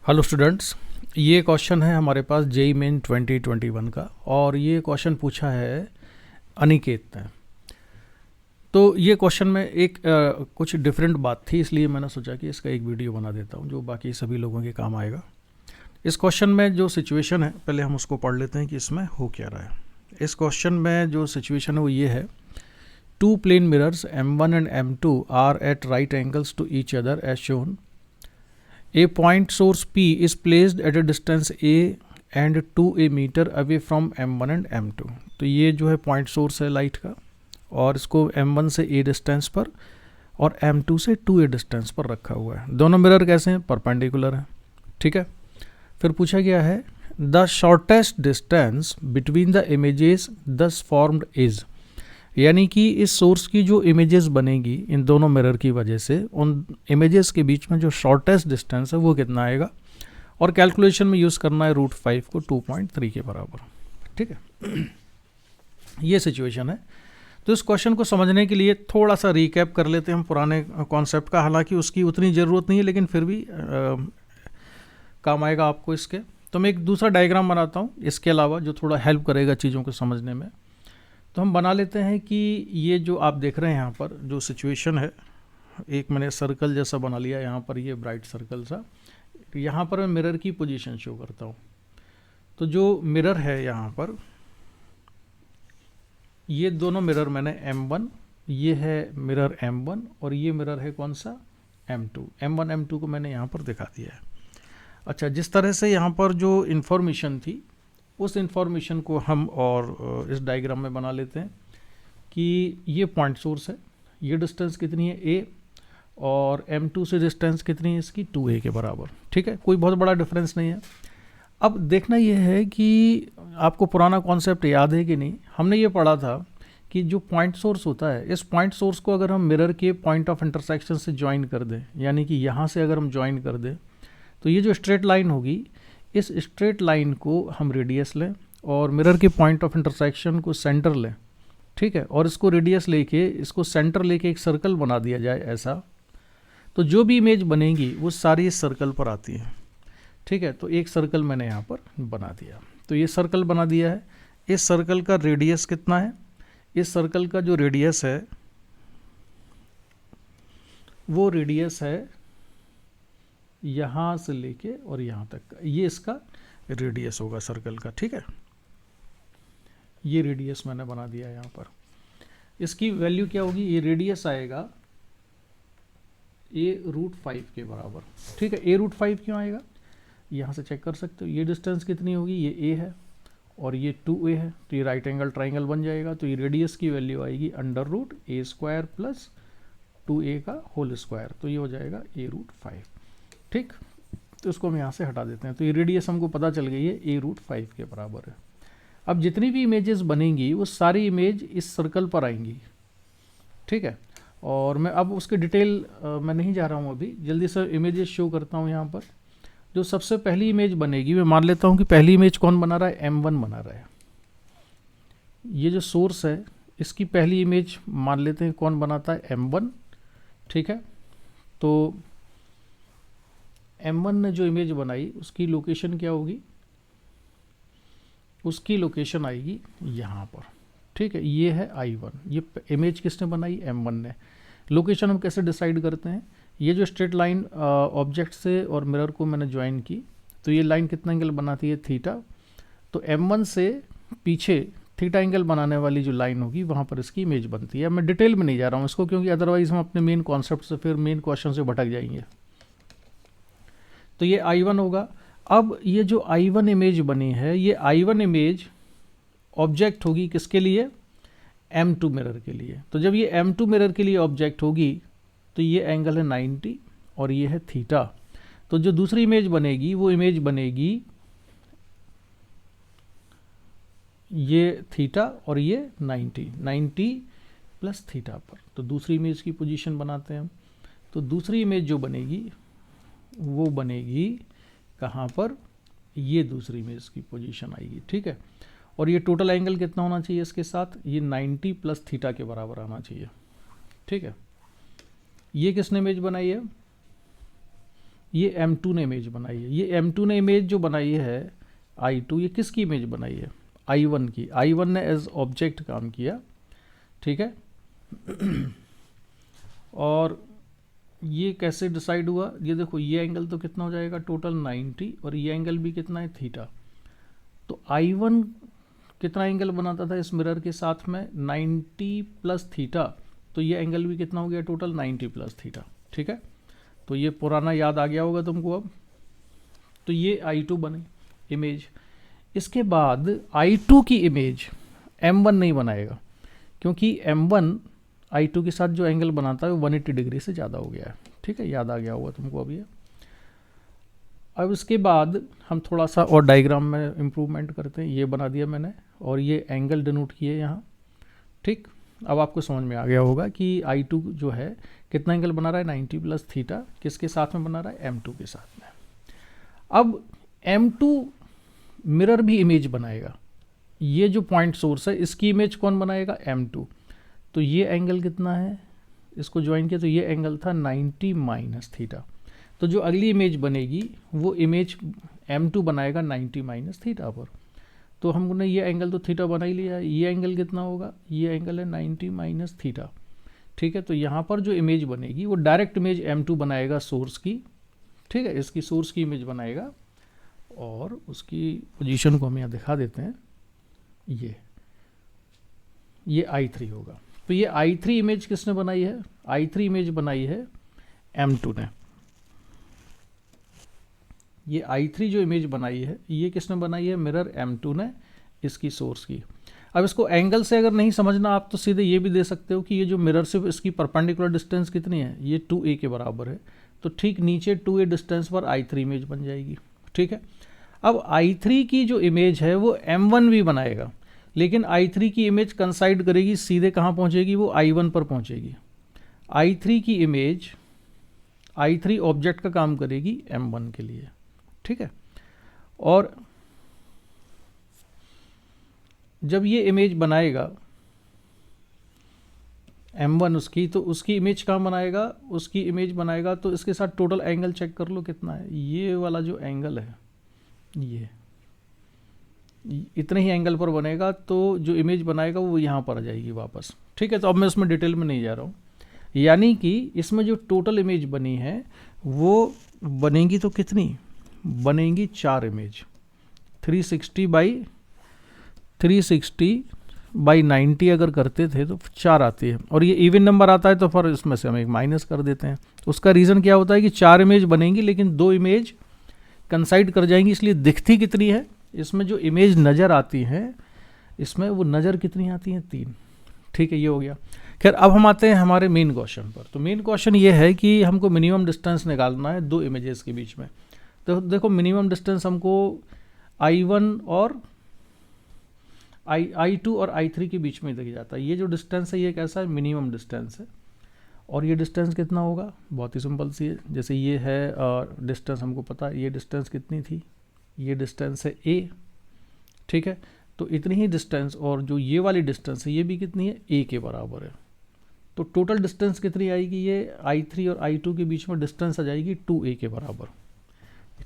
Hello students, ये question है हमारे पास जेई मेन 2021 का और ये क्वेश्चन पूछा है अनिकेत ने। तो ये क्वेश्चन में एक कुछ डिफरेंट बात थी, इसलिए मैंने सोचा कि इसका एक वीडियो बना देता हूँ जो बाकी सभी लोगों के काम आएगा। इस क्वेश्चन में जो सिचुएशन है पहले हम उसको पढ़ लेते हैं कि इसमें हो क्या रहा है। इस क्वेश्चन में जो सिचुएशन है वो ये है, two plane mirrors M1 and M2 are at right angles to each other as shown. A point source P is placed at a distance A and 2A metre away from M1 and M2। तो ये जो है point source है light का और इसको M1 से A distance पर और M2 से 2A डिस्टेंस पर रखा हुआ है। दोनों मिरर कैसे हैं? परपेंडिकुलर हैं। ठीक है। फिर पूछा गया है the shortest distance between the images दस फॉर्म्ड इज, यानी कि इस सोर्स की जो इमेजेस बनेगी इन दोनों मिरर की वजह से उन इमेजेस के बीच में जो शॉर्टेस्ट डिस्टेंस है वो कितना आएगा, और कैलकुलेशन में यूज़ करना है √5 को 2.3 के बराबर। ठीक है, ये सिचुएशन है। तो इस क्वेश्चन को समझने के लिए थोड़ा सा रिकैप कर लेते हैं हम पुराने कॉन्सेप्ट का, हालांकि उसकी उतनी ज़रूरत नहीं है लेकिन फिर भी काम आएगा आपको इसके। तो मैं एक दूसरा डायग्राम बनाता हूँ इसके अलावा जो थोड़ा हेल्प करेगा चीज़ों को समझने में। तो हम बना लेते हैं कि ये जो आप देख रहे हैं यहाँ पर जो सिचुएशन है, एक मैंने सर्कल जैसा बना लिया यहाँ पर, ये ब्राइट सर्कल सा। यहाँ पर मैं मिरर की पोजीशन शो करता हूँ। तो जो मिरर है यहाँ पर, ये दोनों मिरर मैंने M1, ये है मिरर M1 और ये मिरर है कौन सा, M2। M1 M2 को मैंने यहाँ पर दिखा दिया है। अच्छा, जिस तरह से यहाँ पर जो इन्फॉर्मेशन थी उस इंफॉर्मेशन को हम और इस डायग्राम में बना लेते हैं कि ये पॉइंट सोर्स है, ये डिस्टेंस कितनी है A, और M2 से डिस्टेंस कितनी है इसकी 2A के बराबर। ठीक है, कोई बहुत बड़ा डिफरेंस नहीं है। अब देखना ये है कि आपको पुराना कॉन्सेप्ट याद है कि नहीं। हमने ये पढ़ा था कि जो पॉइंट सोर्स होता है, इस पॉइंट सोर्स को अगर हम मिरर के पॉइंट ऑफ इंटरसेक्शन से ज्वाइन कर दें, यानी कि यहाँ से अगर हम ज्वाइन कर दें तो ये जो स्ट्रेट लाइन होगी, इस स्ट्रेट लाइन को हम रेडियस लें और मिरर के पॉइंट ऑफ इंटरसेक्शन को सेंटर लें। ठीक है, और इसको रेडियस लेके इसको सेंटर लेके एक सर्कल बना दिया जाए ऐसा, तो जो भी इमेज बनेगी वो सारी इस सर्कल पर आती है। ठीक है, तो एक सर्कल मैंने यहाँ पर बना दिया। तो ये सर्कल बना दिया है। इस सर्कल का रेडियस कितना है? इस सर्कल का जो रेडियस है वो रेडियस है यहाँ से लेके और यहाँ तक का, ये इसका रेडियस होगा सर्कल का। ठीक है, ये रेडियस मैंने बना दिया यहाँ पर। इसकी वैल्यू क्या होगी? ये रेडियस आएगा A√5 के बराबर। ठीक है, A√5 क्यों आएगा यहाँ से चेक कर सकते हो। ये डिस्टेंस कितनी होगी? ये A है और ये 2A है, तो ये राइट एंगल ट्राइंगल बन जाएगा। तो ये रेडियस की वैल्यू आएगी √A² प्लस 2A का होल स्क्वायर, तो ये हो जाएगा A√5। ठीक, तो इसको हम यहाँ से हटा देते हैं। तो ये रेडियस हमको पता चल गई है A√5 के बराबर है। अब जितनी भी इमेजेस बनेंगी वो सारी इमेज इस सर्कल पर आएंगी। ठीक है, और मैं अब उसके डिटेल मैं नहीं जा रहा हूँ, अभी जल्दी से इमेजेस शो करता हूँ। यहाँ पर जो सबसे पहली इमेज बनेगी, मैं मान लेता हूँ कि पहली इमेज कौन बना रहा है? M1 बना रहा है। ये जो सोर्स है इसकी पहली इमेज मान लेते हैं कौन बनाता है? M1। ठीक है, तो M1 ने जो इमेज बनाई उसकी लोकेशन क्या होगी? उसकी लोकेशन आएगी यहाँ पर। ठीक है, ये है I1। ये इमेज किसने बनाई? M1 ने। लोकेशन हम कैसे डिसाइड करते हैं? ये जो स्ट्रेट लाइन ऑब्जेक्ट से और मिरर को मैंने ज्वाइन की, तो ये लाइन कितना एंगल बनाती है? थीटा। तो M1 से पीछे थीटा एंगल बनाने वाली जो लाइन होगी वहाँ पर इसकी इमेज बनती है। मैं डिटेल में नहीं जा रहा हूँ इसको, क्योंकि अदरवाइज हम अपने मेन कॉन्सेप्ट से फिर मेन क्वेश्चन से भटक जाएंगे। तो ये I1 होगा। अब ये जो I1 इमेज बनी है, ये I1 इमेज ऑब्जेक्ट होगी किसके लिए? M2 मिरर के लिए। तो जब ये M2 मिरर के लिए ऑब्जेक्ट होगी तो ये एंगल है 90 और ये है थीटा। तो जो दूसरी इमेज बनेगी वो इमेज बनेगी ये थीटा और ये 90 प्लस थीटा पर। तो दूसरी इमेज की पोजीशन बनाते हैं हम। तो दूसरी इमेज जो बनेगी वो बनेगी कहाँ पर? ये दूसरी इमेज की पोजीशन आएगी। ठीक है, और ये टोटल एंगल कितना होना चाहिए इसके साथ? ये 90 प्लस थीटा के बराबर आना चाहिए। ठीक है, ये किसने इमेज बनाई है? ये M2 ने इमेज बनाई है। ये M2 ने इमेज जो बनाई है I2, ये किसकी इमेज बनाई है? I1 की। I1 ने एज ऑब्जेक्ट काम किया, ठीक है। और ये कैसे डिसाइड हुआ? ये देखो, ये एंगल तो कितना हो जाएगा टोटल 90, और ये एंगल भी कितना है? थीटा। तो I1 कितना एंगल बनाता था इस मिरर के साथ में? 90 प्लस थीटा। तो ये एंगल भी कितना हो गया टोटल? 90 प्लस थीटा, ठीक है। तो ये पुराना याद आ गया होगा तुमको अब। तो ये I2 बने इमेज। इसके बाद I2 की इमेज M1 नहीं बनाएगा, क्योंकि M1 I2 के साथ जो एंगल बनाता है वो 180 डिग्री से ज़्यादा हो गया है, ठीक है। याद आ गया होगा तुमको अब ये। अब इसके बाद हम थोड़ा सा और डायग्राम में इम्प्रूवमेंट करते हैं। ये बना दिया मैंने, और ये एंगल डिनोट किए यहाँ, ठीक। अब आपको समझ में आ गया होगा कि I2 जो है कितना एंगल बना रहा है? 90 प्लस थीटा। किसके साथ में बना रहा है? M2 के साथ में। अब M2 मिरर भी इमेज बनाएगा। ये जो पॉइंट सोर्स है इसकी इमेज कौन बनाएगा? M2। तो ये एंगल कितना है? इसको ज्वाइन किया तो ये एंगल था 90 माइनस थीटा। तो जो अगली इमेज बनेगी वो इमेज M2 बनाएगा 90 माइनस थीटा पर। तो हमने ये एंगल तो थीटा बना ही लिया है। ये एंगल कितना होगा? ये एंगल है 90 माइनस थीटा, ठीक है। तो यहाँ पर जो इमेज बनेगी वो डायरेक्ट इमेज M2 बनाएगा सोर्स की, ठीक है। इसकी सोर्स की इमेज बनाएगा, और उसकी पोजीशन को हम यहाँ दिखा देते हैं। ये I3 होगा। तो ये I3 इमेज किसने बनाई है? I3 इमेज बनाई है M2 ने। ये I3 जो इमेज बनाई है ये किसने बनाई है? मिरर M2 ने, इसकी सोर्स की। अब इसको एंगल से अगर नहीं समझना आप तो सीधे ये भी दे सकते हो कि ये जो मिरर से इसकी परपेंडिकुलर डिस्टेंस कितनी है? ये 2a के बराबर है। तो ठीक नीचे 2a डिस्टेंस पर I3 इमेज बन जाएगी, ठीक है। अब I3 की जो इमेज है वो M1 भी बनाएगा, लेकिन I3 की इमेज कंसाइड करेगी सीधे कहाँ पहुँचेगी? वो I1 पर पहुँचेगी। I3 की इमेज I3 ऑब्जेक्ट का काम करेगी M1 के लिए, ठीक है। और जब ये इमेज बनाएगा M1 उसकी, तो उसकी इमेज कहाँ बनाएगा? उसकी इमेज बनाएगा तो इसके साथ टोटल एंगल चेक कर लो कितना है। ये वाला जो एंगल है ये इतने ही एंगल पर बनेगा, तो जो इमेज बनाएगा वो यहाँ पर आ जाएगी वापस, ठीक है। तो अब मैं उसमें डिटेल में नहीं जा रहा हूँ। यानी कि इसमें जो टोटल इमेज बनी है वो बनेगी तो कितनी बनेंगी? 4 इमेज। 360 बाई 90 अगर करते थे तो 4 आती है, और ये इवन नंबर आता है तो फिर इसमें से हम एक माइनस कर देते हैं। उसका रीज़न क्या होता है कि 4 इमेज बनेंगी लेकिन 2 इमेज कंसाइड कर जाएंगी, इसलिए दिखती कितनी है? इसमें जो इमेज नज़र आती हैं इसमें वो नज़र कितनी आती हैं? 3, ठीक है। ये हो गया। खैर अब हम आते हैं हमारे मेन क्वेश्चन पर। तो मेन क्वेश्चन ये है कि हमको मिनिमम डिस्टेंस निकालना है 2 इमेजेस के बीच में। तो देखो मिनिमम डिस्टेंस हमको I1 और I2 और I3 के बीच में दिख जाता है। ये जो डिस्टेंस है ये कैसा है? मिनिमम डिस्टेंस है। और ये डिस्टेंस कितना होगा? बहुत ही सिंपल सी है। जैसे ये है डिस्टेंस हमको पता है, ये डिस्टेंस कितनी थी? ये डिस्टेंस है A, ठीक है। तो इतनी ही डिस्टेंस, और जो ये वाली डिस्टेंस है ये भी कितनी है? A के बराबर है। तो टोटल डिस्टेंस कितनी आएगी? ये I3 और I2 के बीच में डिस्टेंस आ जाएगी 2a के बराबर,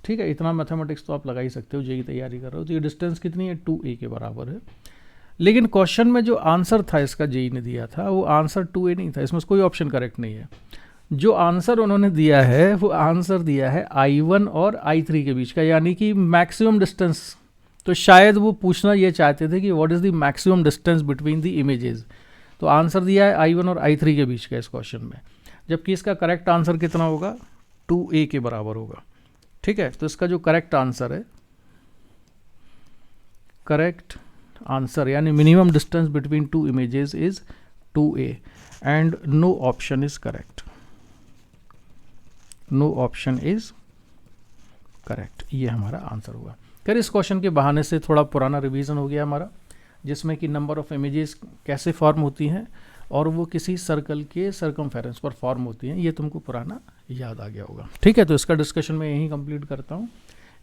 ठीक है। इतना मैथमेटिक्स तो आप लगा ही सकते हो, जेई की तैयारी कर रहे हो तो ये डिस्टेंस कितनी है? 2a के बराबर है। लेकिन क्वेश्चन में जो आंसर था इसका जेई ने दिया था वो आंसर 2a नहीं था, इसमें कोई ऑप्शन करेक्ट नहीं है। जो आंसर उन्होंने दिया है वो आंसर दिया है I1 और I3 के बीच का, यानी कि मैक्सिमम डिस्टेंस। तो शायद वो पूछना ये चाहते थे कि what is the maximum distance between the images. तो आंसर दिया है I1 और I3 के बीच का इस क्वेश्चन में, जबकि इसका करेक्ट आंसर कितना होगा? 2a के बराबर होगा, ठीक है। तो इसका जो करेक्ट आंसर है, करेक्ट आंसर यानी minimum distance between 2 images is 2a and no option is correct. No option is correct, ये हमारा आंसर हुआ। फिर इस क्वेश्चन के बहाने से थोड़ा पुराना रिवीजन हो गया हमारा, जिसमें कि नंबर ऑफ इमेजेस कैसे फॉर्म होती हैं और वो किसी सर्कल के सर्कमफेरेंस पर फॉर्म होती हैं, ये तुमको पुराना याद आ गया होगा, ठीक है। तो इसका डिस्कशन मैं यहीं कंप्लीट करता हूँ।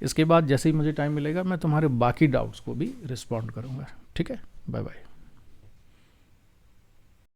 इसके बाद जैसे ही मुझे टाइम मिलेगा मैं तुम्हारे बाकी डाउट्स को भी रिस्पॉन्ड करूँगा, ठीक है। Bye bye.